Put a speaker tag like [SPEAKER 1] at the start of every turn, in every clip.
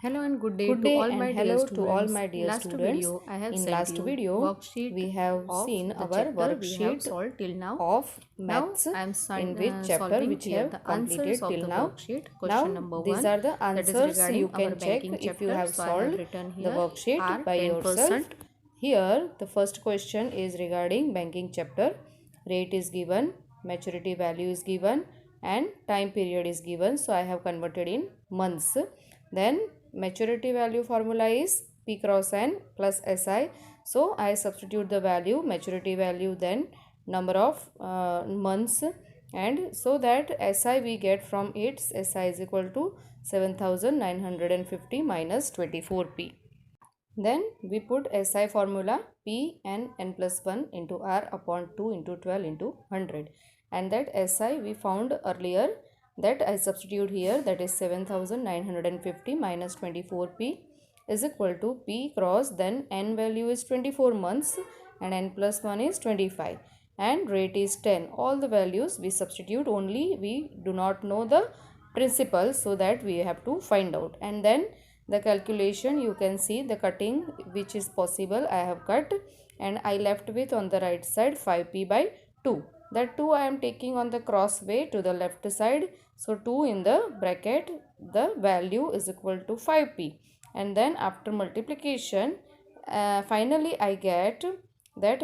[SPEAKER 1] Hello and good day
[SPEAKER 2] Good
[SPEAKER 1] to
[SPEAKER 2] day
[SPEAKER 1] all
[SPEAKER 2] and
[SPEAKER 1] my dear
[SPEAKER 2] hello to all
[SPEAKER 1] students.
[SPEAKER 2] my dear
[SPEAKER 1] Last
[SPEAKER 2] students.
[SPEAKER 1] video I have
[SPEAKER 2] In
[SPEAKER 1] sent
[SPEAKER 2] last
[SPEAKER 1] you
[SPEAKER 2] video,
[SPEAKER 1] worksheet
[SPEAKER 2] we have
[SPEAKER 1] of
[SPEAKER 2] seen
[SPEAKER 1] the
[SPEAKER 2] our
[SPEAKER 1] chapter we have
[SPEAKER 2] worksheet
[SPEAKER 1] solved till now.
[SPEAKER 2] of
[SPEAKER 1] Now
[SPEAKER 2] maths
[SPEAKER 1] I am
[SPEAKER 2] in which chapter
[SPEAKER 1] solving
[SPEAKER 2] which
[SPEAKER 1] here
[SPEAKER 2] have
[SPEAKER 1] the answers
[SPEAKER 2] completed
[SPEAKER 1] of
[SPEAKER 2] till
[SPEAKER 1] the
[SPEAKER 2] now.
[SPEAKER 1] worksheet. Question
[SPEAKER 2] Now
[SPEAKER 1] number
[SPEAKER 2] these
[SPEAKER 1] 1,
[SPEAKER 2] are the
[SPEAKER 1] that is
[SPEAKER 2] answers you
[SPEAKER 1] regarding our
[SPEAKER 2] can check
[SPEAKER 1] banking
[SPEAKER 2] if you
[SPEAKER 1] chapter.
[SPEAKER 2] have
[SPEAKER 1] So I have
[SPEAKER 2] solved
[SPEAKER 1] written
[SPEAKER 2] the
[SPEAKER 1] here
[SPEAKER 2] worksheet
[SPEAKER 1] are
[SPEAKER 2] by yourself.
[SPEAKER 1] 10%.
[SPEAKER 2] Here the first question is regarding banking chapter. Rate is given, maturity value is given and time period is given. So I have converted in months. Then maturity value formula is P cross N plus SI. So I substitute the value maturity value, then number of months, and so that SI we get from it, SI is equal to 7950 minus 24P. Then we put SI formula P and N plus 1 into R upon 2 into 12 into 100, and that SI we found earlier, that I substitute here, that is 7950 minus 24P is equal to P cross, then N value is 24 months and N plus 1 is 25 and rate is 10. All the values we substitute, only we do not know the principal, so that we have to find out. And then the calculation, you can see the cutting which is possible I have cut, and I left with on the right side 5p by 2. That 2 I am taking on the cross way to the left side. So 2 in the bracket, the value is equal to 5p, and then after multiplication, finally I get that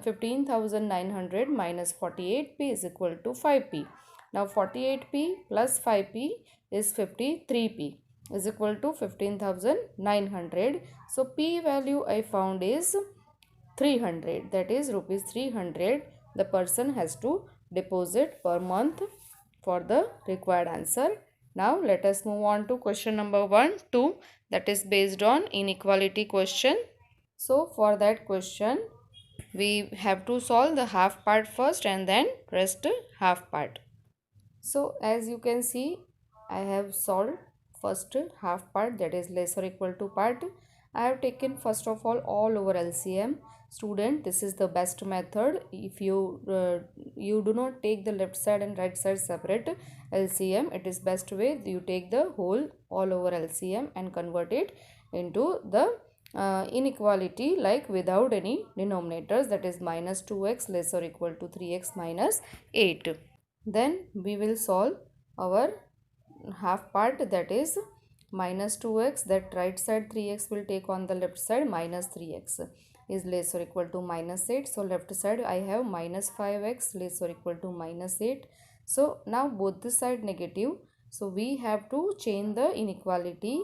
[SPEAKER 2] 15,900 minus 48p is equal to 5p. Now 48p plus 5p is 53p is equal to 15,900. So P value I found is 300, that is rupees 300 the person has to deposit per month for the required answer. Now let us move on to question number 1, 2, that is based on inequality question. So for that question, we have to solve the half part first and then rest half part. So as you can see, I have solved first half part, that is less or equal to part. I have taken first of all over LCM. Student, this is the best method. If you do not take the left side and right side separate LCM, it is best way you take the whole all over LCM and convert it into the inequality, like without any denominators, that is minus 2x less or equal to 3x minus 8. Then we will solve our half part, that is minus 2x, that right side 3x will take on the left side, minus 3x is less or equal to minus 8. So left side I have minus 5x less or equal to minus 8. So now both the side negative, so we have to change the inequality.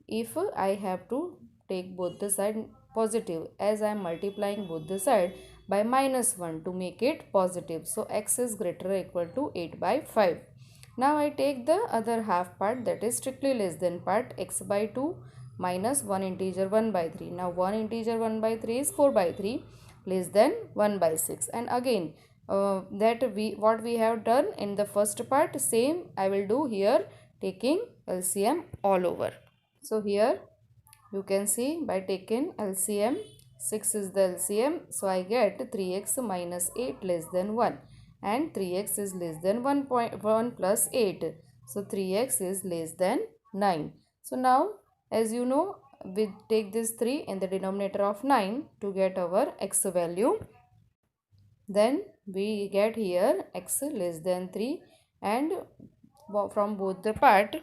[SPEAKER 2] If I have to take both the side positive, as I am multiplying both the side by minus 1 to make it positive, so x is greater or equal to 8 by 5. Now I take the other half part, that is strictly less than part, x by 2 minus 1 integer 1 by 3. Now 1 integer 1 by 3 is 4 by 3 less than 1 by 6. And again that what we have done in the first part, same I will do here, taking LCM all over. So here you can see by taking LCM, 6 is the LCM, so I get 3x minus 8 less than 1 and 3x is less than 1.1 plus 8. So 3x is less than 9. So now as you know, we take this 3 in the denominator of 9 to get our x value. Then we get here x less than 3, and from both the part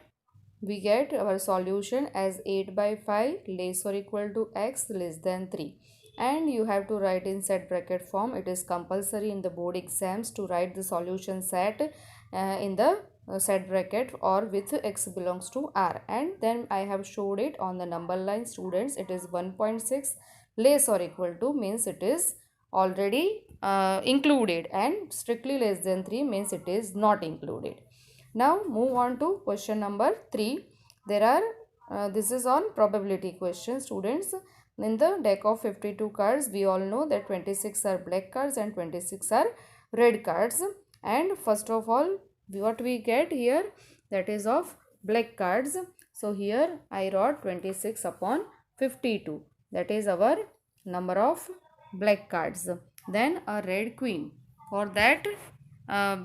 [SPEAKER 2] we get our solution as 8 by 5 less or equal to x less than 3. And you have to write in set bracket form. It is compulsory in the board exams to write the solution set in the set bracket or with x belongs to r, and then I have showed it on the number line. Students, it is 1.6 less or equal to means it is already included, and strictly less than 3 means it is not included. Now move on to question number 3. There are this is on probability question. Students, in the deck of 52 cards, we all know that 26 are black cards and 26 are red cards. And first of all, what we get here, that is of black cards. So here I wrote 26 upon 52. That is our number of black cards. Then a red queen. For that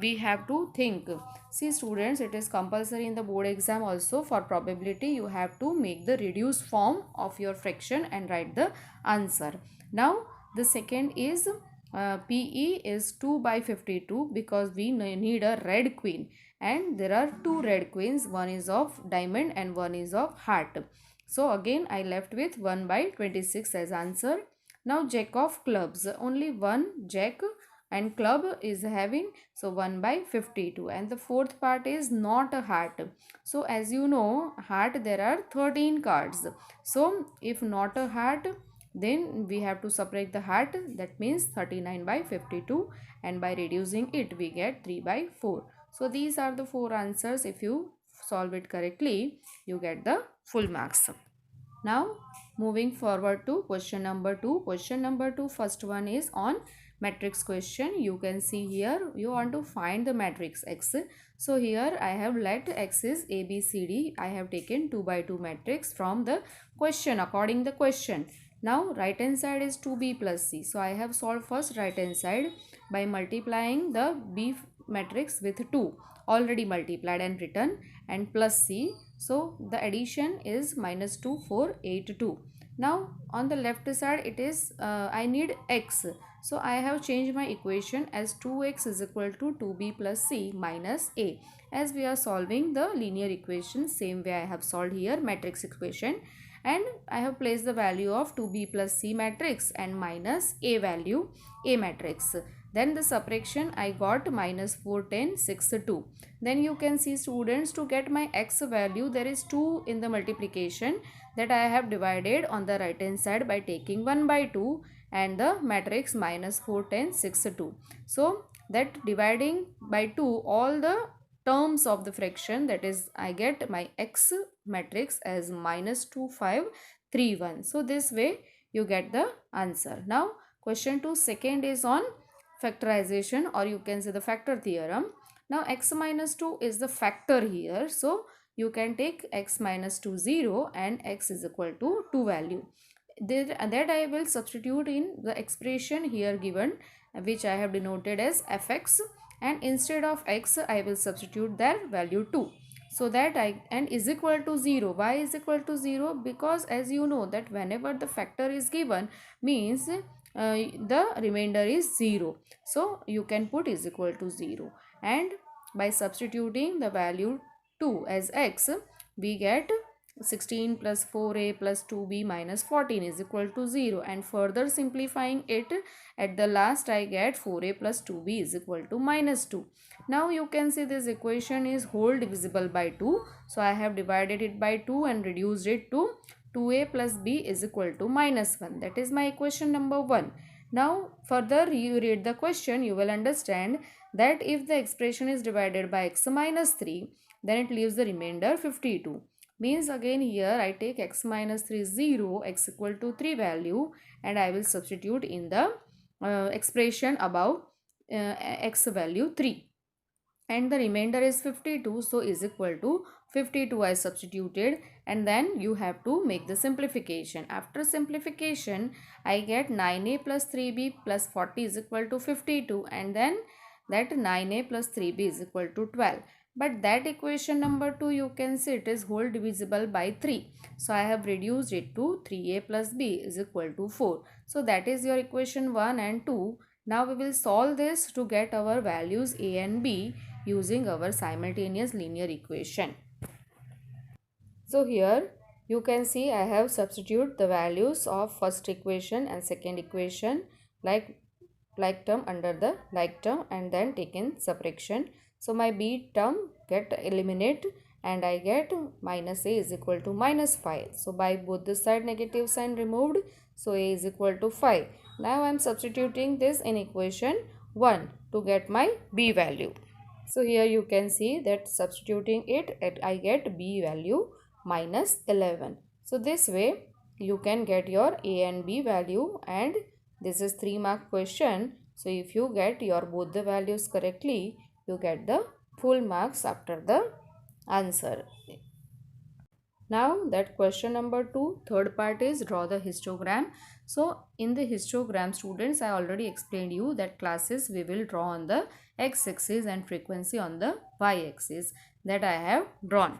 [SPEAKER 2] we have to think. See students, it is compulsory in the board exam also. For probability you have to make the reduced form of your fraction and write the answer. Now the second is PE is 2 by 52 because we need a red queen, and there are two red queens, one is of diamond and one is of heart. So again I left with 1 by 26 as answer. Now jack of clubs, only one jack and club is having, so 1 by 52, and the fourth part is not a heart. So as you know, heart there are 13 cards. So if not a heart, then we have to separate the heart, that means 39 by 52, and by reducing it we get 3 by 4. So these are the four answers. If you solve it correctly, you get the full marks. Now moving forward to question number 2. Question number 2, first one is on matrix question. You can see here you want to find the matrix X. So here I have let X is A, B, C, D. I have taken 2 by 2 matrix from the question according the question. Now right hand side is 2B plus C. So I have solved first right hand side by multiplying the B matrix with 2 already multiplied and written, and plus C. So the addition is minus 2, 4, 8, 2. Now on the left side it is I need X. So I have changed my equation as 2x is equal to 2b plus c minus a. As we are solving the linear equation, same way I have solved here matrix equation, and I have placed the value of 2b plus c matrix and minus a value a matrix. Then the subtraction I got minus 4, 10, 6, 2. Then you can see students, to get my x value there is 2 in the multiplication that I have divided on the right hand side by taking 1 by 2 and the matrix minus 4, 10, 6, 2. So that dividing by 2 all the terms of the fraction, that is I get my x matrix as minus 2, 5, 3, 1. So this way you get the answer. Now question 2 second is on factorization, or you can say the factor theorem. Now x minus 2 is the factor here. So you can take x minus 2 0 and x is equal to 2 value. That I will substitute in the expression here given, which I have denoted as fx, and instead of x I will substitute their value 2. So that and is equal to 0. Why is equal to 0? Because as you know that whenever the factor is given means the remainder is 0. So you can put is equal to 0, and by substituting the value 2 as x, we get 16 plus 4a plus 2b minus 14 is equal to 0, and further simplifying it, at the last I get 4a plus 2b is equal to minus 2. Now you can see this equation is whole divisible by 2. So I have divided it by 2 and reduced it to 2a plus b is equal to minus 1. That is my equation number 1. Now further you read the question, you will understand that if the expression is divided by x minus 3, then it leaves the remainder 52. Means again here I take x minus 3 0, x equal to 3 value, and I will substitute in the expression above x value 3, and the remainder is 52. So is equal to 52 I substituted, and then you have to make the simplification. After simplification I get 9a plus 3b plus 40 is equal to 52, and then that 9a plus 3b is equal to 12. But that equation number 2, you can see it is whole divisible by 3. So I have reduced it to 3a plus b is equal to 4. So that is your equation 1 and 2. Now we will solve this to get our values a and b using our simultaneous linear equation. So here you can see I have substituted the values of first equation and second equation, like term under the like term, and then taken subtraction. So my b term get eliminated and I get minus a is equal to minus 5. So by both the side negative sign removed, so a is equal to 5. Now I am substituting this in equation 1 to get my b value. So here you can see that substituting it, I get b value minus 11. So this way you can get your a and b value, and this is 3 mark question. So if you get your both the values correctly, you get the full marks after the answer. Now that question number 2, third part is draw the histogram. So in the histogram, students, I already explained you that classes we will draw on the x-axis and frequency on the y-axis, that I have drawn.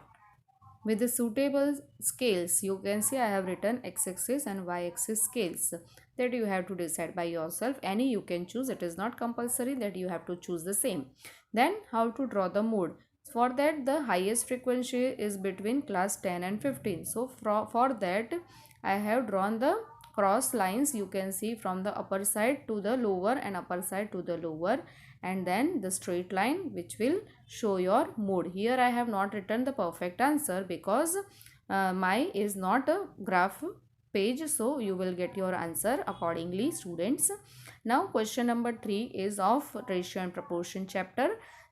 [SPEAKER 2] With the suitable scales, you can see I have written x-axis and y-axis scales, that you have to decide by yourself. Any you can choose, it is not compulsory that you have to choose the same. Then how to draw the mode? For that, the highest frequency is between class 10 and 15. So for that, I have drawn the cross lines, you can see, from the upper side to the lower and upper side to the lower, and then the straight line which will show your mode. Here I have not written the perfect answer because my is not a graph page, so you will get your answer accordingly, students. Now question number 3 is of ratio and proportion chapter.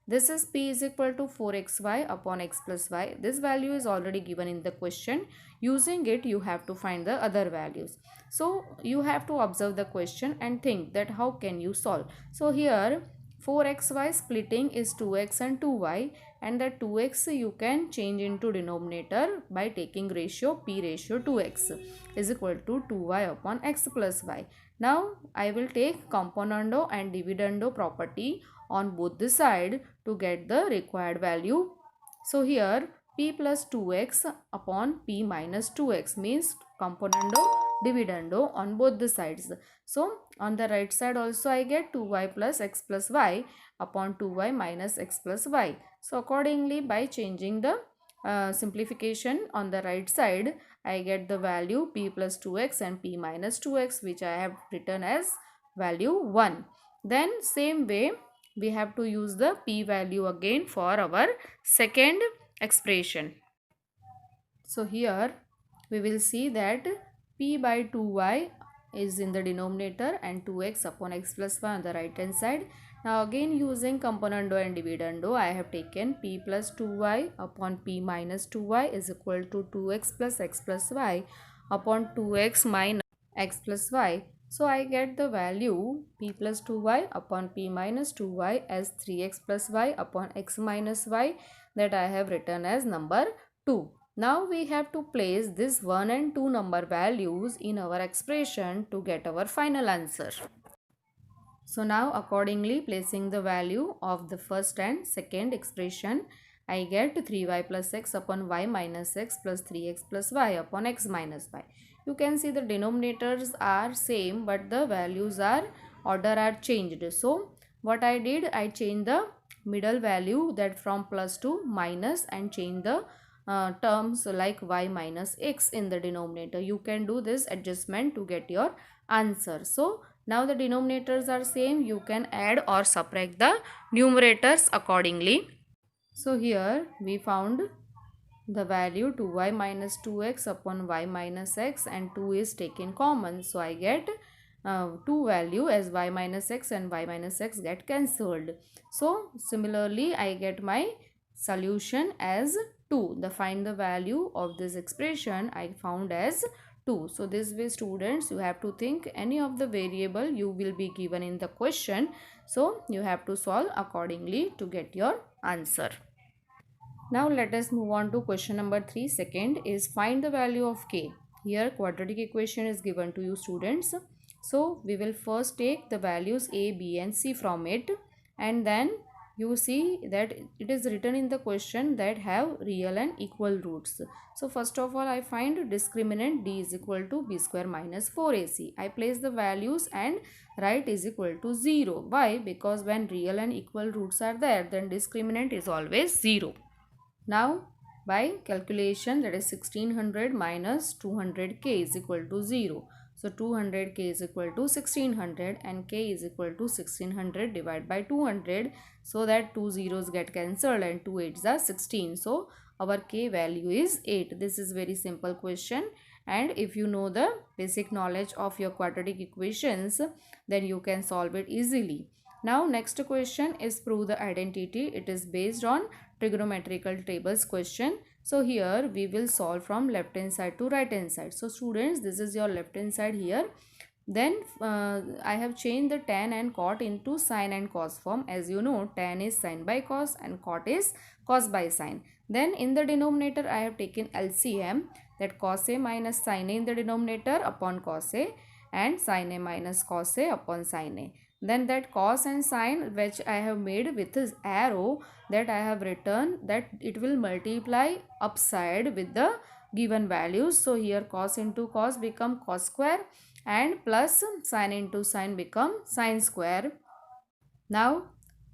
[SPEAKER 2] This is p is equal to 4xy upon x plus y. This value is already given in the question. Using it, you have to find the other values. So you have to observe the question and think that how can you solve. So here 4xy splitting is 2x and 2y, and that 2x you can change into denominator by taking ratio p ratio 2x is equal to 2y upon x plus y. Now I will take componendo and dividendo property on both the side to get the required value. So here p plus 2x upon p minus 2x means componendo dividendo on both the sides. So on the right side also I get 2y plus x plus y upon 2y minus x plus y. So accordingly, by changing the simplification on the right side, I get the value p plus 2x and p minus 2x, which I have written as value 1. Then same way we have to use the p value again for our second expression. So here we will see that p by 2y is in the denominator and 2x upon x plus y on the right hand side. Now again, using componendo and dividendo, I have taken p plus 2y upon p minus 2y is equal to 2x plus x plus y upon 2x minus x plus y. So I get the value p plus 2y upon p minus 2y as 3x plus y upon x minus y, that I have written as number 2. Now we have to place this 1 and 2 number values in our expression to get our final answer. So now accordingly, placing the value of the first and second expression, I get 3y plus x upon y minus x plus 3x plus y upon x minus y. You can see the denominators are same, but the values are order are changed. So what I did, I changed the middle value, that from plus to minus, and change the terms like y minus x in the denominator. You can do this adjustment to get your answer. So now the denominators are same, you can add or subtract the numerators accordingly. So here we found the value 2y minus 2x upon y minus x, and 2 is taken common. So I get 2 value as y minus x, and y minus x get cancelled. So similarly, I get my solution as 2. Find the value of this expression I found as 2. So this way, students, you have to think any of the variable you will be given in the question. So you have to solve accordingly to get your answer. Now let us move on to question number 3. Second is find the value of k. Here quadratic equation is given to you, students. So we will first take the values a, b and c from it, and then you see that it is written in the question that have real and equal roots. So first of all, I find discriminant d is equal to b square minus 4ac. I place the values and write is equal to 0. Why? Because when real and equal roots are there, then discriminant is always 0. Now by calculation, that is 1600 minus 200k is equal to 0. So 200k is equal to 1600, and k is equal to 1600 divided by 200. So that 2 zeros get cancelled and 2 8s are 16. So our k value is 8. This is very simple question, and if you know the basic knowledge of your quadratic equations, then you can solve it easily. Now next question is prove the identity. It is based on trigonometrical tables question. So here we will solve from left hand side to right hand side. So students, this is your left hand side here. Then I have changed the tan and cot into sine and cos form. As you know, tan is sine by cos and cot is cos by sine. Then in the denominator I have taken LCM, that cos A minus sin A in the denominator upon cos A, and sin A minus cos A upon sin A. Then that cos and sin which I have made with this arrow, that I have written that it will multiply upside with the given values. So here cos into cos become cos square, and plus sin into sin become sin square. Now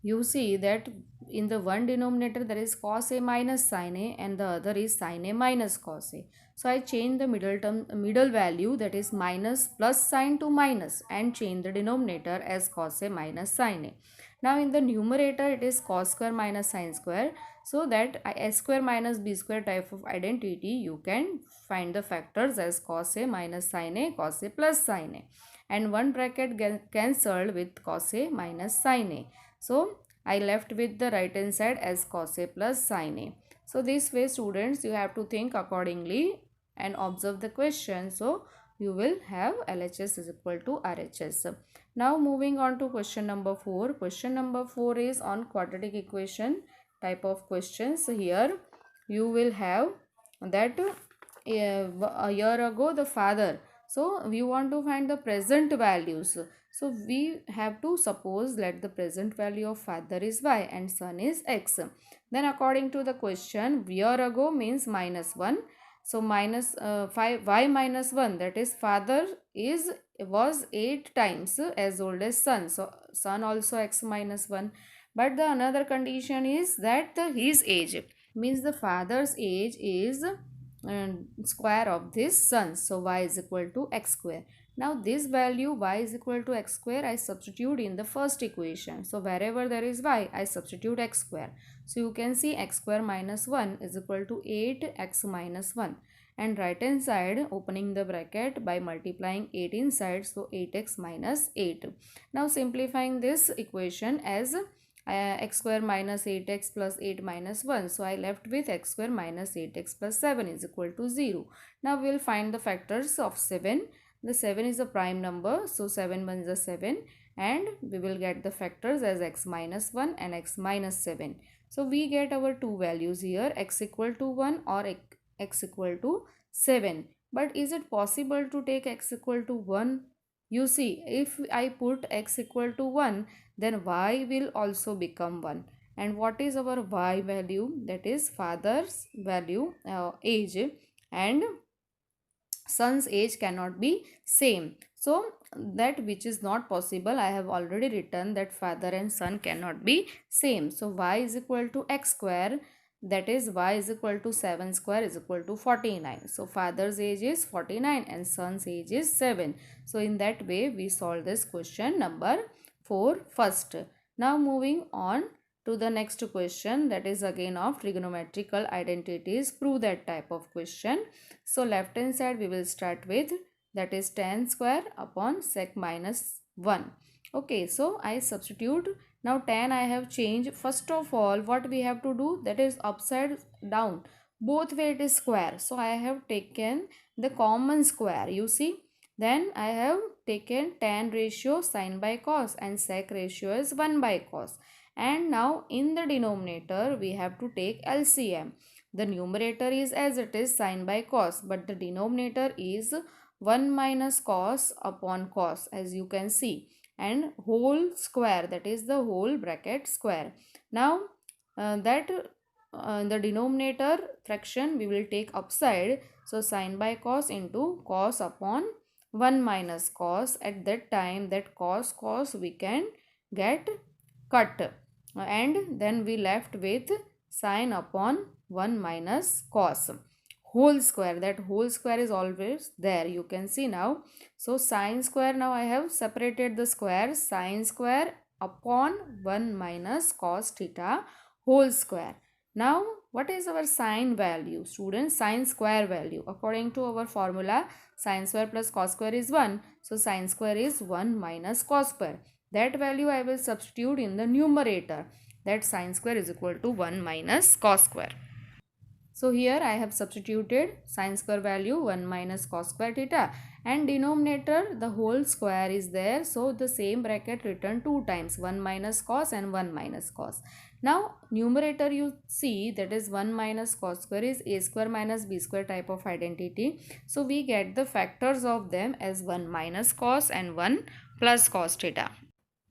[SPEAKER 2] you see that in the one denominator there is cos A minus sin A, and the other is sin A minus cos A. So I change the middle value, that is minus plus sign to minus, and change the denominator as cos A minus sin A. Now in the numerator it is cos square minus sin square. So that a square minus b square type of identity, you can find the factors as cos A minus sin A, cos A plus sin A, and one bracket cancelled with cos A minus sin A. So I left with the right hand side as cos A plus sin A. So this way students, you have to think accordingly and observe the question. So you will have LHS is equal to RHS. Now moving on to question number 4. Question number 4 is on quadratic equation type of questions. Here you will have that a year ago the father. So we want to find the present values. So we have to suppose let the present value of father is y and son is x. Then according to the question, year ago means minus 1. So minus 5 y minus 1, that is father was 8 times as old as son. So son also x minus 1. But the another condition is that his age means the father's age is square of this son. So y is equal to x square. Now this value y is equal to x square I substitute in the first equation. So wherever there is y, I substitute x square. So you can see x square minus 1 is equal to 8x minus 1. And right hand side, opening the bracket by multiplying 8 inside, so 8x minus 8. Now simplifying this equation as x square minus 8x plus 8 minus 1. So I left with x square minus 8x plus 7 is equal to 0. Now we will find the factors of 7. The 7 is a prime number, so 7 1 is 7, and we will get the factors as x minus 1 and x minus 7. So we get our two values here, x equal to 1 or x equal to 7. But is it possible to take x equal to 1? You see, if I put x equal to 1, then y will also become 1. And what is our y value? That is father's value, age, and son's age cannot be same. So that which is not possible, I have already written that father and son cannot be same. So y is equal to x square, that is y is equal to 7 square is equal to 49. So father's age is 49 and son's age is 7. So in that way we solve this question number 4 first. Now moving on to the next question, that is again of trigonometrical identities. Prove that type of question. So left hand side we will start with, that is tan square upon sec minus 1. Okay, so I substitute. Now tan I have changed. First of all, what we have to do, that is upside down. Both way it is square. So I have taken the common square, you see. Then I have taken tan ratio sin by cos, and sec ratio is 1 by cos. And now in the denominator we have to take LCM. The numerator is as it is sin by cos, but the denominator is 1 minus cos upon cos, as you can see, and whole square, that is the whole bracket square. Now the denominator fraction we will take upside. So sin by cos into cos upon 1 minus cos. At that time that cos we can get cut, and then we left with sin upon 1 minus cos whole square. That whole square is always there, you can see now. So sin square, now I have separated the square, sin square upon 1 minus cos theta whole square. Now what is our sin value, students? Sin square value, according to our formula, sin square plus cos square is 1. So sin square is 1 minus cos square. That value I will substitute in the numerator, that sin square is equal to 1 minus cos square. So here I have substituted sin square value 1 minus cos square theta, and denominator the whole square is there. So the same bracket written 2 times, 1 minus cos and 1 minus cos. Now numerator you see, that is 1 minus cos square is a square minus b square type of identity. So we get the factors of them as 1 minus cos and 1 plus cos theta.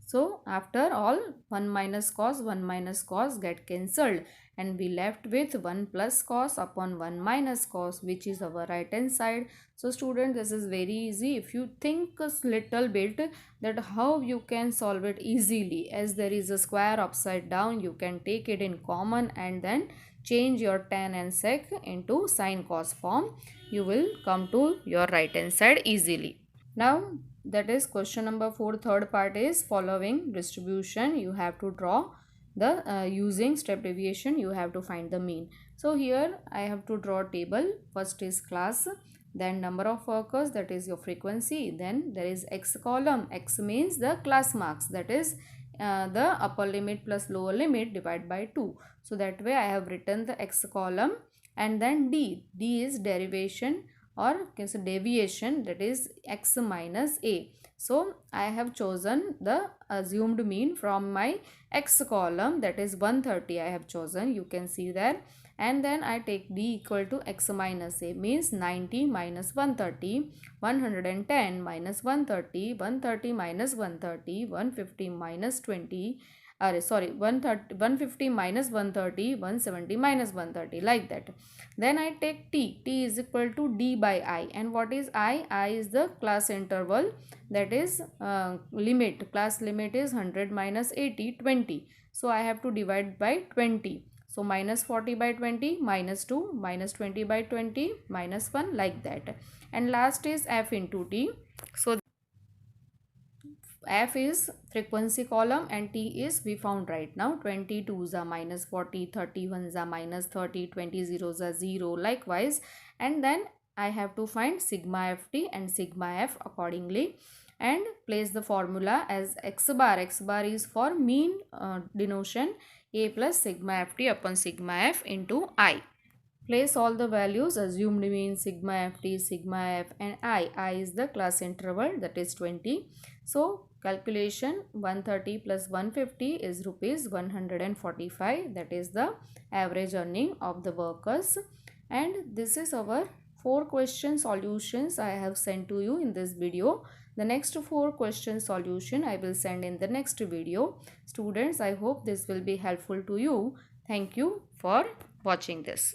[SPEAKER 2] So after all, 1 minus cos get cancelled, and we left with 1 plus cos upon 1 minus cos, which is our right hand side. So student, this is very easy. If you think a little bit that how you can solve it easily, as there is a square upside down, you can take it in common and then change your tan and sec into sin cos form. You will come to your right hand side easily. Now that is question number 4. Third part is following distribution. You have to draw the using step deviation, you have to find the mean. So here I have to draw a table. First is class, then number of workers, that is your frequency, then there is x column. X means the class marks, that is the upper limit plus lower limit divided by 2. So that way I have written the x column, and then D is derivation or deviation, that is x minus a. So I have chosen the assumed mean from my x column, that is 130 I have chosen, you can see there. And then I take D equal to x minus a, means 90 minus 130, 110 minus 130, 130 minus 130, 150 minus 20, 150 minus 130, 170 minus 130, like that. Then I take T is equal to D by I, and what is I? I is the class interval, that is limit. Class limit is 100 minus 80, 20. So I have to divide by 20. So minus 40 by 20, minus 2, minus 20 by 20, minus 1, like that. And last is F into T. So F is frequency column and T is we found right now. 22s are minus 40, 31s are minus 30, 20 zeros are 0, likewise. And then I have to find sigma ft and sigma f accordingly, and place the formula as x bar. X bar is for mean denotion, a plus sigma ft upon sigma f into I. Place all the values, assumed mean, sigma ft, sigma f, and I is the class interval, that is 20. So calculation 130 plus 150 is rupees 145, that is the average earning of the workers. And this is our 4 question solutions I have sent to you in this video. The next 4 question solution I will send in the next video. Students, I hope this will be helpful to you. Thank you for watching this.